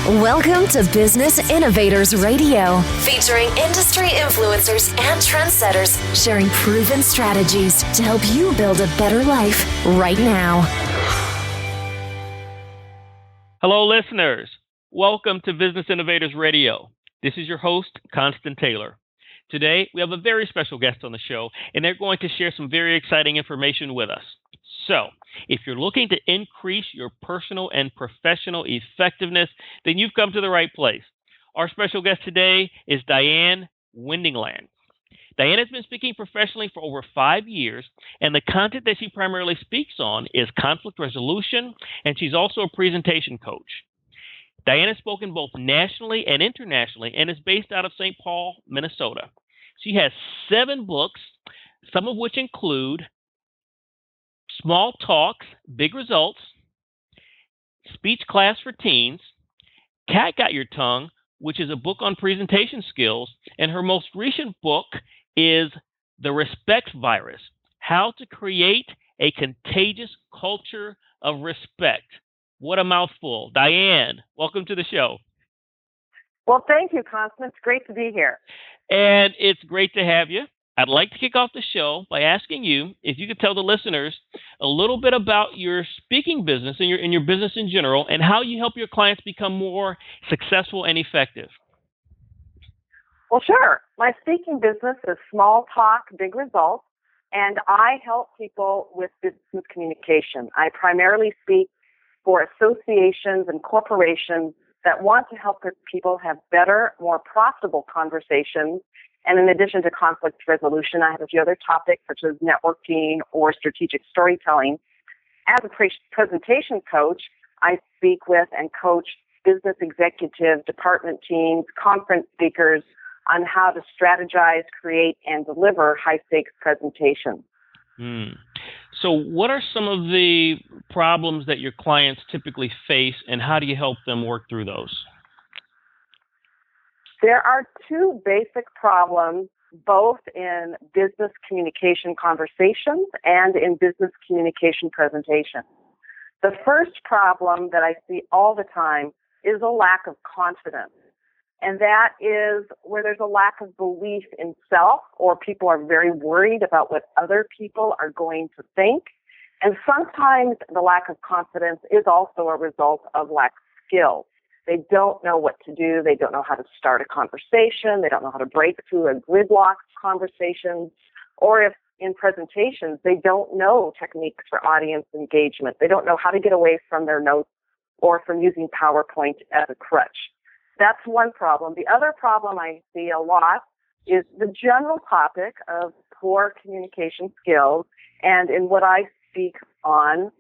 Welcome to Business Innovators Radio, featuring industry influencers and trendsetters sharing proven strategies to help you build a better life right now. Hello, listeners. Welcome to Business Innovators Radio. This is your host, Constant Taylor. Today, we have a very special guest on the show, and they're going to share some very exciting information with us. So, if you're looking to increase your personal and professional effectiveness, then you've come to the right place. Our special guest today is Diane Windingland. Diane has been speaking professionally for over 5 years, and the content that she primarily speaks on is conflict resolution, and she's also a presentation coach. Diane has spoken both nationally and internationally and is based out of St. Paul, Minnesota. She has 7 books, some of which include Small Talks, Big Results, Speech Class for Teens, Cat Got Your Tongue, which is a book on presentation skills, and her most recent book is The Respect Virus, How to Create a Contagious Culture of Respect. What a mouthful. Diane, welcome to the show. Well, thank you, Constance. It's great to be here. And it's great to have you. I'd like to kick off the show by asking you if you could tell the listeners a little bit about your speaking business and your business in general and how you help your clients become more successful and effective. Well, sure. My speaking business is Small Talk, Big Results, and I help people with business communication. I primarily speak for associations and corporations that want to help people have better, more profitable conversations. And in addition to conflict resolution, I have a few other topics such as networking or strategic storytelling. As a presentation coach, I speak with and coach business executive, department teams, conference speakers on how to strategize, create, and deliver high-stakes presentations. So what are some of the problems that your clients typically face, and how do you help them work through those? There are 2 basic problems, both in business communication conversations and in business communication presentations. The first problem that I see all the time is a lack of confidence. And that is where there's a lack of belief in self, or people are very worried about what other people are going to think. And sometimes the lack of confidence is also a result of lack of skill. They don't know what to do. They don't know how to start a conversation. They don't know how to break through a gridlock conversation. Or if in presentations, they don't know techniques for audience engagement. They don't know how to get away from their notes or from using PowerPoint as a crutch. That's one problem. The other problem I see a lot is the general topic of poor communication skills. And in what I speak on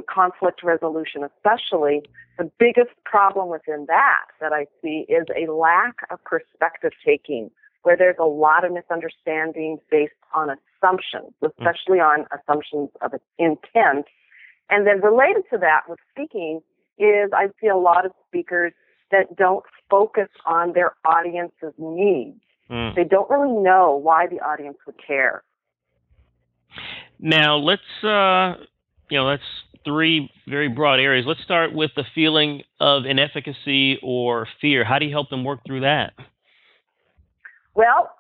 conflict resolution especially, the biggest problem within that I see is a lack of perspective taking, where there's a lot of misunderstandings based on assumptions, especially on assumptions of intent. And then related to that with speaking is I see a lot of speakers that don't focus on their audience's needs. They don't really know why the audience would care. Now, that's 3 very broad areas. Let's start with the feeling of inefficacy or fear. How do you help them work through that? Well,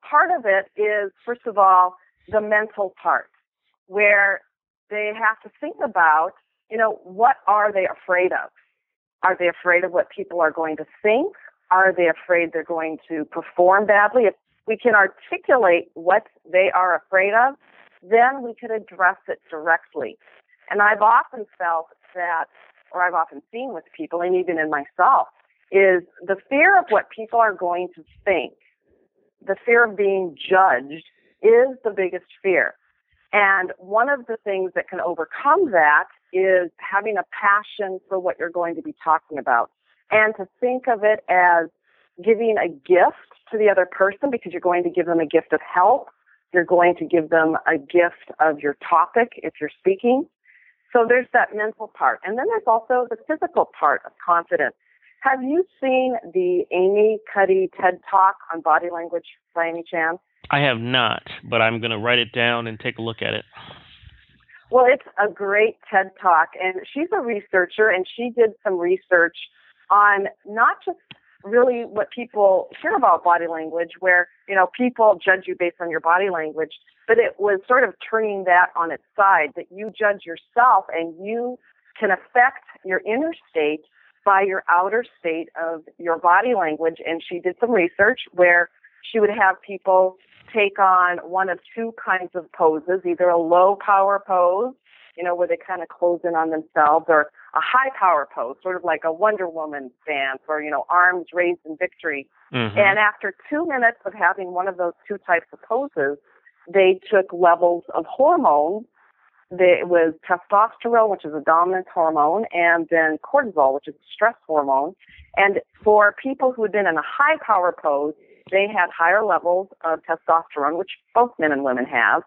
part of it is, first of all, the mental part, where they have to think about, what are they afraid of? Are they afraid of what people are going to think? Are they afraid they're going to perform badly? If we can articulate what they are afraid of, then we could address it directly. And I've often felt that, or I've often seen with people, and even in myself, is the fear of what people are going to think, the fear of being judged, is the biggest fear. And one of the things that can overcome that is having a passion for what you're going to be talking about, and to think of it as giving a gift to the other person, because you're going to give them a gift of help. You're going to give them a gift of your topic if you're speaking. So there's that mental part. And then there's also the physical part of confidence. Have you seen the Amy Cuddy TED Talk on body language by any chance? I have not, but I'm going to write it down and take a look at it. Well, it's a great TED Talk, and she's a researcher, and she did some research on not just really what people hear about body language, where, people judge you based on your body language, but it was sort of turning that on its side, that you judge yourself and you can affect your inner state by your outer state of your body language. And she did some research where she would have people take on one of two kinds of poses, either a low power pose, where they kind of close in on themselves, or a high power pose, sort of like a Wonder Woman stance, or, arms raised in victory. Mm-hmm. And after 2 minutes of having one of those two types of poses, they took levels of hormones. It was testosterone, which is a dominant hormone, and then cortisol, which is a stress hormone. And for people who had been in a high power pose, they had higher levels of testosterone, which both men and women have.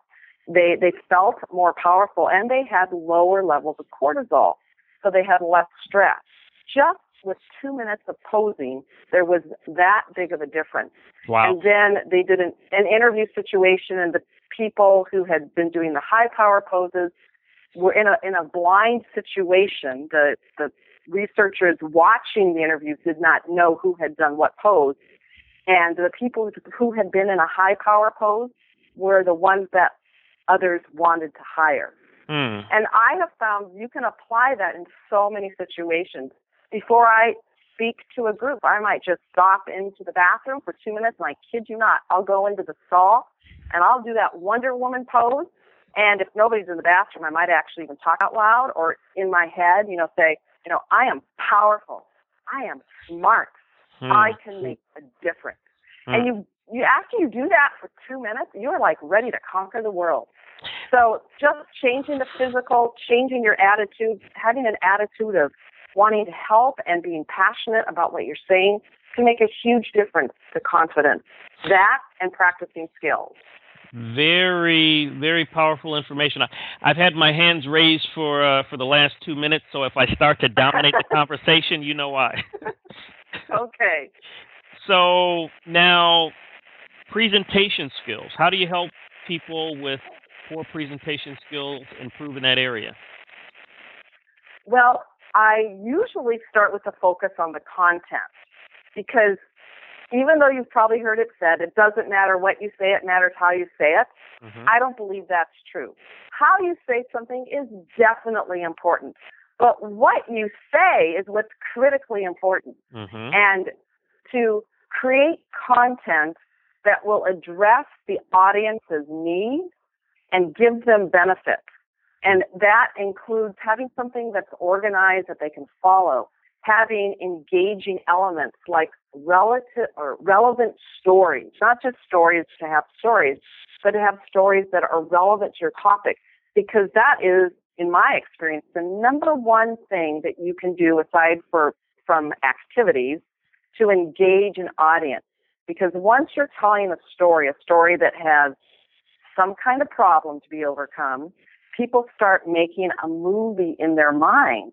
They felt more powerful, and they had lower levels of cortisol, so they had less stress. Just with 2 minutes of posing, there was that big of a difference. Wow. And then they did an interview situation, and the people who had been doing the high power poses were in a blind situation. The researchers watching the interviews did not know who had done what pose, and the people who had been in a high power pose were the ones that others wanted to hire. And I have found you can apply that in so many situations. Before I speak to a group, I might just stop into the bathroom for 2 minutes, and I kid you not, I'll go into the stall, and I'll do that Wonder Woman pose. And if nobody's in the bathroom, I might actually even talk out loud or in my head, say, I am powerful. I am smart. I can make a difference. And you after you do that for 2 minutes, you're like ready to conquer the world. So just changing the physical, changing your attitude, having an attitude of wanting to help and being passionate about what you're saying can make a huge difference to confidence. That and practicing skills. Very, very powerful information. I've had my hands raised for the last 2 minutes, so if I start to dominate the conversation, you know why. Okay. So now, presentation skills. How do you help people with poor presentation skills improve in that area? Well, I usually start with the focus on the content, because even though you've probably heard it said, it doesn't matter what you say, it matters how you say it. Mm-hmm. I don't believe that's true. How you say something is definitely important, but what you say is what's critically important. Mm-hmm. And to create content that will address the audience's needs and give them benefits. And that includes having something that's organized that they can follow, having engaging elements like relevant stories, not just stories to have stories, but to have stories that are relevant to your topic, because that is, in my experience, the number one thing that you can do aside from activities to engage an audience. Because once you're telling a story that has some kind of problem to be overcome, people start making a movie in their mind,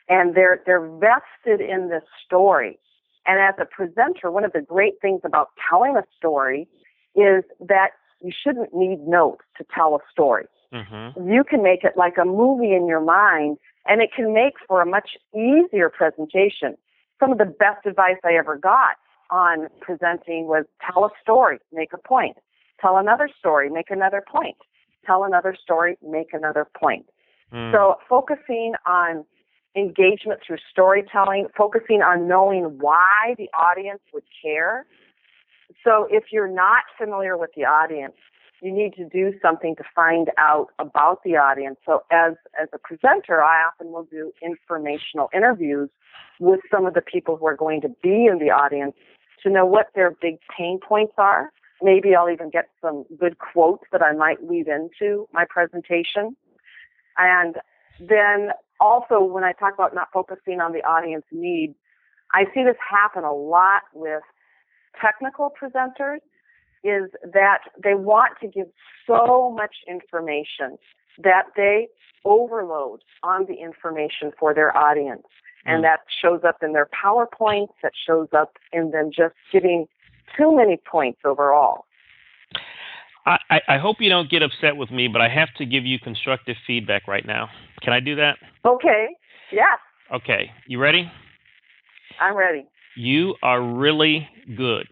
and they're vested in this story. And as a presenter, one of the great things about telling a story is that you shouldn't need notes to tell a story. Mm-hmm. You can make it like a movie in your mind, and it can make for a much easier presentation. Some of the best advice I ever got on presenting was tell a story, make a point. Tell another story, make another point. Tell another story, make another point. So focusing on engagement through storytelling, focusing on knowing why the audience would care. So if you're not familiar with the audience, you need to do something to find out about the audience. So as a presenter, I often will do informational interviews with some of the people who are going to be in the audience to know what their big pain points are. Maybe I'll even get some good quotes that I might weave into my presentation. And then also when I talk about not focusing on the audience needs, I see this happen a lot with technical presenters, is that they want to give so much information that they overload on the information for their audience. And that shows up in their PowerPoints, that shows up in them just giving too many points overall. I hope you don't get upset with me, but I have to give you constructive feedback right now. Can I do that? Okay. Yes. Okay. You ready? I'm ready. You are really good.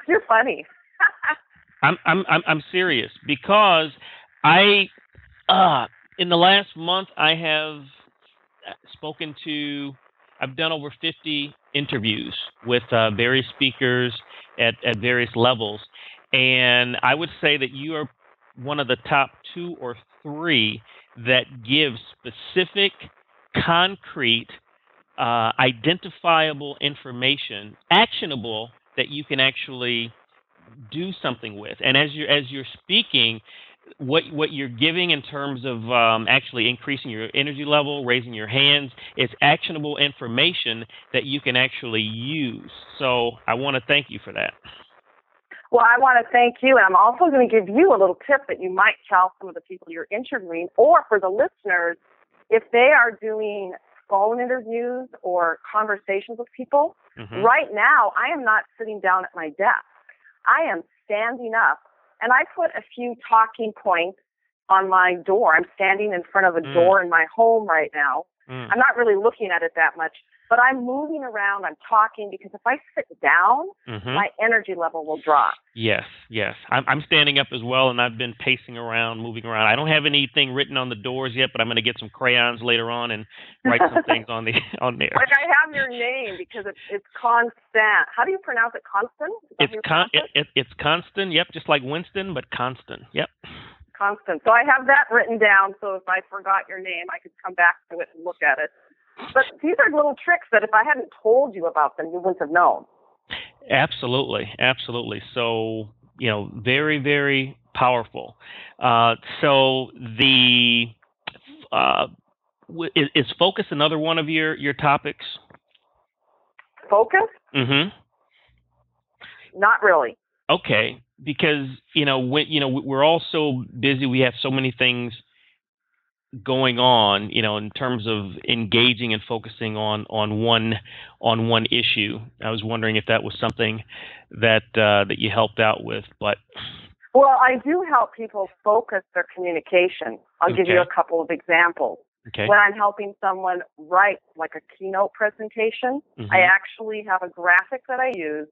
You're funny. I'm serious because I in the last month I have I've done over 50 interviews with various speakers at various levels, and I would say that you are one of the top 2 or 3 that give specific, concrete, identifiable information, actionable, that you can actually do something with. And as you're speaking, what you're giving in terms of actually increasing your energy level, raising your hands, it's actionable information that you can actually use. So I want to thank you for that. Well, I want to thank you, and I'm also going to give you a little tip that you might tell some of the people you're interviewing, or for the listeners, if they are doing phone interviews or conversations with people. Right now, I am not sitting down at my desk. I am standing up, and I put a few talking points on my door. I'm standing in front of a door in my home right now. I'm not really looking at it that much, but I'm moving around, I'm talking, because if I sit down, my energy level will drop. Yes. I'm standing up as well, and I've been pacing around, moving around. I don't have anything written on the doors yet, but I'm going to get some crayons later on and write some things on there. Like I have your name because it's Constant. How do you pronounce it? Constant? It's Constant. Yep, just like Winston, but Constant. Yep. Constant. So I have that written down, so if I forgot your name, I could come back to it and look at it. But these are little tricks that if I hadn't told you about them, you wouldn't have known. Absolutely. So, very, very powerful. So the is focus another one of your topics? Focus? Mm-hmm. Not really. Okay, because we're all so busy. We have so many things going on, in terms of engaging and focusing on one issue. I was wondering if that was something that you helped out with, but. Well, I do help people focus their communication. I'll give you a couple of examples. Okay. When I'm helping someone write like a keynote presentation, I actually have a graphic that I use,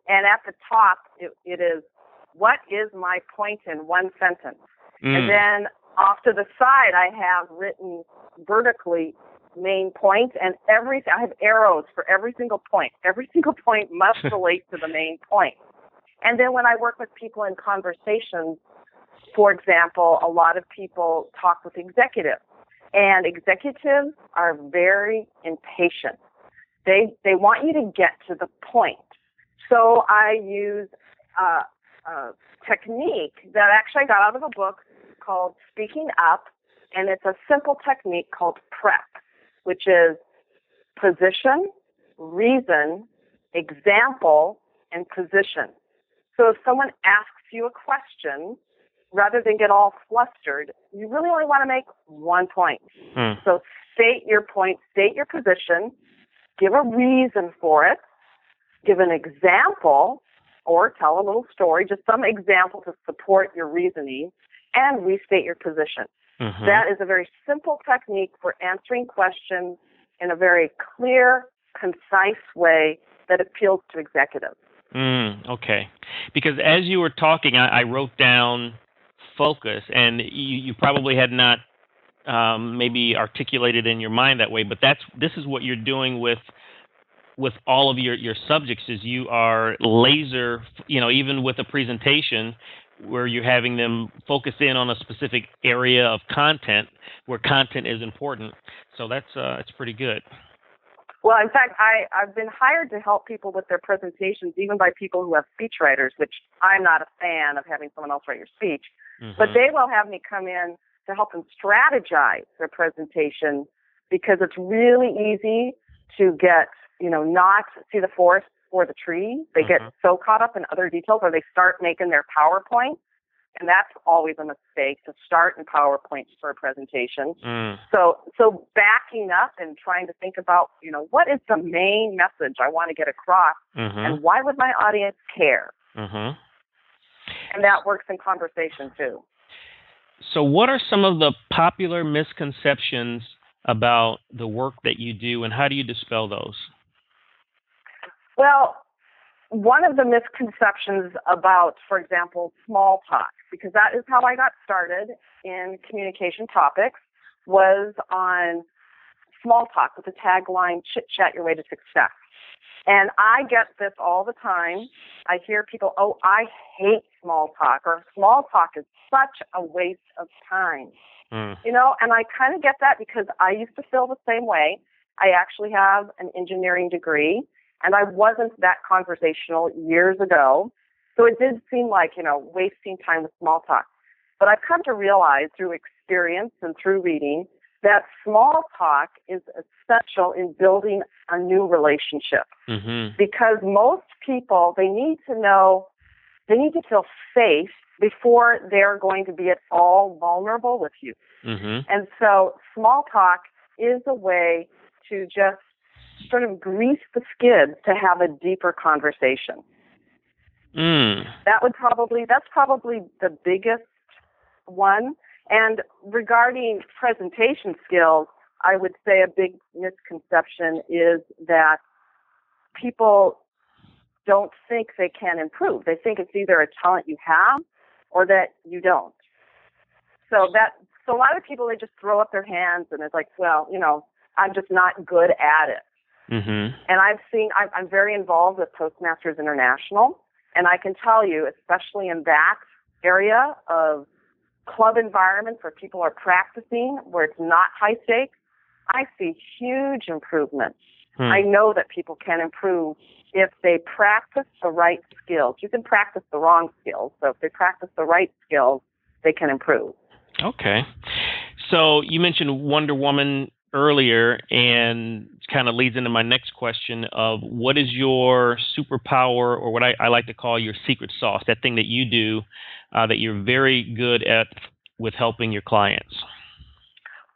and at the top it is, what is my point in one sentence? And then off to the side, I have written vertically main point, and I have arrows for every single point. Every single point must relate to the main point. And then when I work with people in conversations, for example, a lot of people talk with executives, and executives are very impatient. They want you to get to the point. So I use a technique that actually I got out of a book called Speaking Up, and it's a simple technique called PREP, which is position, reason, example, and position. So if someone asks you a question, rather than get all flustered, you really only want to make one point. So state your point, state your position, give a reason for it, give an example, or tell a little story, just some example to support your reasoning, and restate your position. That is a very simple technique for answering questions in a very clear, concise way that appeals to executives. Okay. Because as you were talking, I wrote down focus, and you probably had not maybe articulated in your mind that way, but this is what you're doing with all of your subjects, is you are laser, even with a presentation where you're having them focus in on a specific area of content where content is important. So it's pretty good. Well, in fact, I've been hired to help people with their presentations, even by people who have speechwriters, which I'm not a fan of having someone else write your speech. But they will have me come in to help them strategize their presentation, because it's really easy to get, not see the forest for the trees. They get so caught up in other details, or they start making their PowerPoint. And that's always a mistake, to start in PowerPoint for a presentation. So backing up and trying to think about, what is the main message I want to get across, and why would my audience care? And that works in conversation too. So what are some of the popular misconceptions about the work that you do, and how do you dispel those? Well, one of the misconceptions about, for example, small talk, because that is how I got started in communication topics, was on small talk with the tagline, chit chat your way to success. And I get this all the time. I hear people, oh, I hate small talk, or small talk is such a waste of time. And I kind of get that because I used to feel the same way. I actually have an engineering degree, and I wasn't that conversational years ago. So it did seem like, wasting time with small talk. But I've come to realize through experience and through reading that small talk is essential in building a new relationship. Because most people, they need to feel safe before they're going to be at all vulnerable with you. And so small talk is a way to just sort of grease the skids to have a deeper conversation. That's probably the biggest one. And regarding presentation skills, I would say a big misconception is that people don't think they can improve. They think it's either a talent you have or that you don't. So a lot of people, they just throw up their hands and it's like, well, I'm just not good at it. And I'm very involved with Toastmasters International, and I can tell you, especially in that area of club environments where people are practicing, where it's not high stakes, I see huge improvements. I know that people can improve if they practice the right skills. You can practice the wrong skills, so if they practice the right skills, they can improve. Okay. So you mentioned Wonder Woman earlier, and it kind of leads into my next question of what is your superpower, or what I like to call your secret sauce, that thing that you do that you're very good at with helping your clients?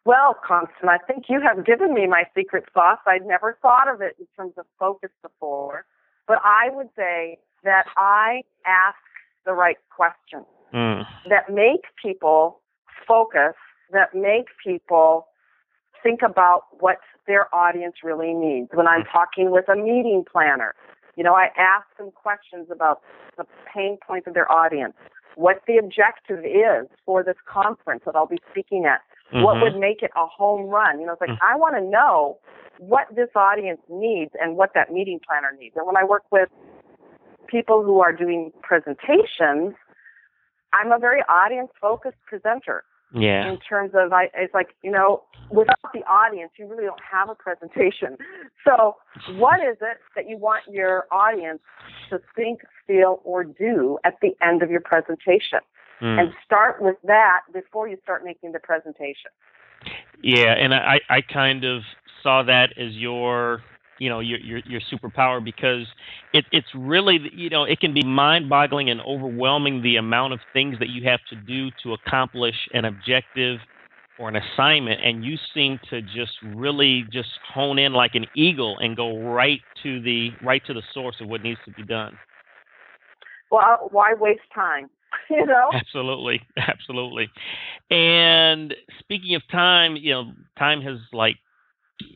Well, Constant, I think you have given me my secret sauce. I'd never thought of it in terms of focus before, but I would say that I ask the right questions that make people focus, that make people think about what their audience really needs. When I'm talking with a meeting planner, I ask them questions about the pain points of their audience, what the objective is for this conference that I'll be speaking at, what would make it a home run. It's like I want to know what this audience needs and what that meeting planner needs. And when I work with people who are doing presentations, I'm a very audience-focused presenter. Yeah. In terms of, it's like, without the audience, you really don't have a presentation. So what is it that you want your audience to think, feel, or do at the end of your presentation? And start with that before you start making the presentation. Yeah, and I kind of saw that as your superpower, because it's really, it can be mind-boggling and overwhelming, the amount of things that you have to do to accomplish an objective or an assignment, and you seem to just really just hone in like an eagle and go right to the source of what needs to be done. Well, why waste time? Absolutely. And speaking of time, time has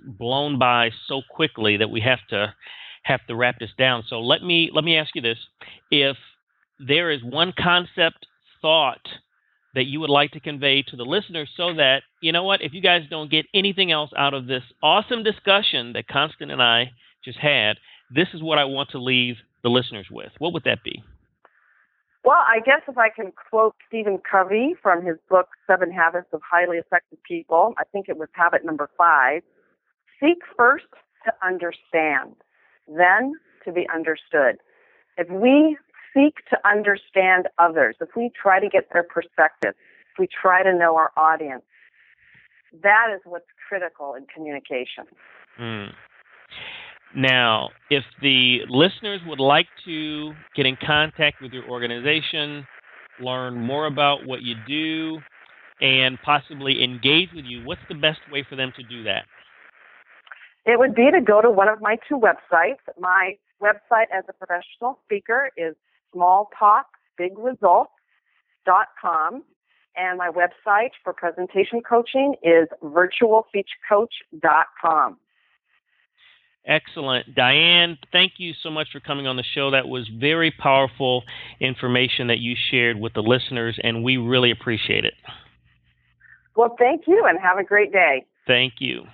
blown by so quickly that we have to wrap this down. So let me ask you this: if there is one concept, thought that you would like to convey to the listeners, so that, if you guys don't get anything else out of this awesome discussion that Constant and I just had, this is what I want to leave the listeners with, what would that be? Well, I guess if I can quote Stephen Covey from his book, 7 Habits of Highly Effective People, I think it was habit number 5, seek first to understand, then to be understood. If we seek to understand others, if we try to get their perspective, if we try to know our audience, that is what's critical in communication. Now, if the listeners would like to get in contact with your organization, learn more about what you do, and possibly engage with you, what's the best way for them to do that? It would be to go to one of my 2 websites. My website as a professional speaker is smalltalkbigresults.com. And my website for presentation coaching is virtualfeaturecoach.com. Excellent. Diane, thank you so much for coming on the show. That was very powerful information that you shared with the listeners, and we really appreciate it. Well, thank you, and have a great day. Thank you.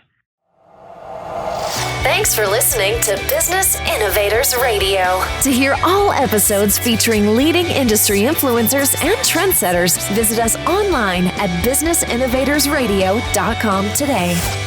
Thanks for listening to Business Innovators Radio. To hear all episodes featuring leading industry influencers and trendsetters, visit us online at businessinnovatorsradio.com today.